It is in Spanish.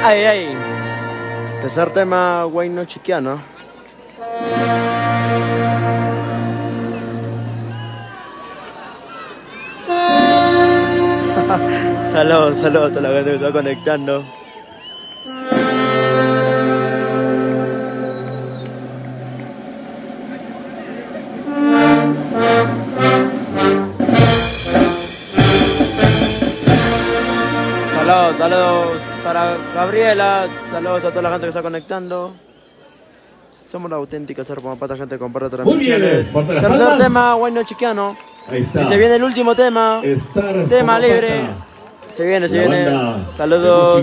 Ay, ay. Tercer tema, Guayno Chiquiano. Saludos a toda la gente que se va conectando. Saludos para Gabriela, saludos a toda la gente que está conectando. Somos la auténtica Serpamapata, gente, comparte transmisiones. Tercer tema, Guayno Chiquiano. Ahí está. Y se viene el último tema. Tema libre. Se viene. Saludos.